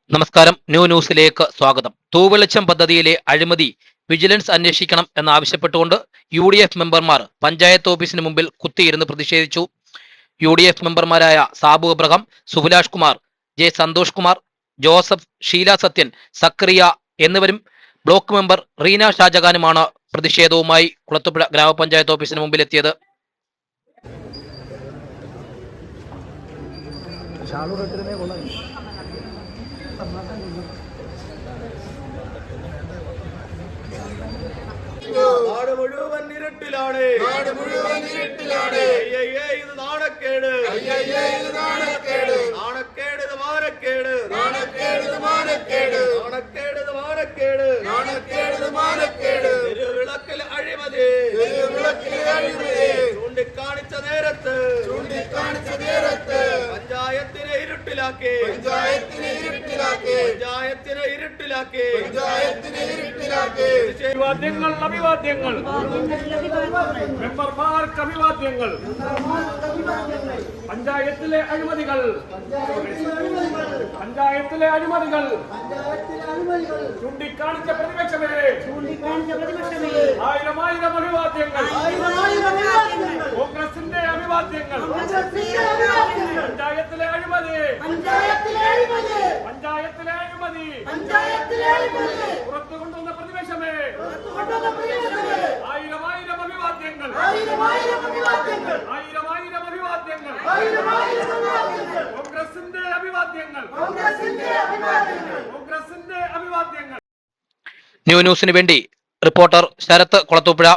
നമസ്കാരം, ന്യൂസിലേക്ക് സ്വാഗതം. തൂവെളിച്ചം പദ്ധതിയിലെ അഴിമതി വിജിലൻസ് അന്വേഷിക്കണം എന്നാവശ്യപ്പെട്ടുകൊണ്ട് UDF മെമ്പർമാർ പഞ്ചായത്ത് ഓഫീസിന് മുമ്പിൽ കുത്തിയിരുന്ന് പ്രതിഷേധിച്ചു. UDF മെമ്പർമാരായ സാബു അബ്രഹാം, സുഭിലാഷ് കുമാർ, ജെ സന്തോഷ് കുമാർ, ജോസഫ്, ഷീല സത്യൻ, സക്രിയ എന്നിവരും ബ്ലോക്ക് മെമ്പർ റീന ഷാജഹാനുമാണ് പ്രതിഷേധവുമായി കുളത്തൂപ്പുഴ ഗ്രാമപഞ്ചായത്ത് ഓഫീസിന് മുമ്പിലെത്തിയത്. നാട് മുഴുവൻ ഇരുട്ടിലാണ്. ഇത് നാണക്കേട്, നാണക്കേട്, ഇത് മാനക്കേട്, നാണക്കേട്, മാനക്കേട്. തിരുവിളക്കിൽ അഴിമതി ചൂണ്ടിക്കാണിച്ച നേരത്ത് പഞ്ചായത്തിനെ ഇരുട്ടിലാക്കി, അഭിവാദ്യങ്ങൾ മെമ്പർമാർക്ക് അഭിവാദ്യങ്ങൾ. പഞ്ചായത്തിലെ അഴിമതികൾ ചൂണ്ടിക്കാണിച്ച പ്രതിപക്ഷമേ, ആയിരം അഭിവാദ്യങ്ങൾ. കോൺഗ്രസിന്റെ അഭിവാദ്യങ്ങൾ. പഞ്ചായത്തിലെ അഴിമതി പുറത്തു കൊണ്ടുവന്ന പ്രതിപക്ഷമേ, ആയിരം അഭിവാദ്യങ്ങൾ. കോൺഗ്രസിന്റെ അഭിവാദ്യങ്ങൾ. ന്യൂസിന് വേണ്ടി റിപ്പോർട്ടർ ശരത്ത് കുളത്തൂപ്പുഴ.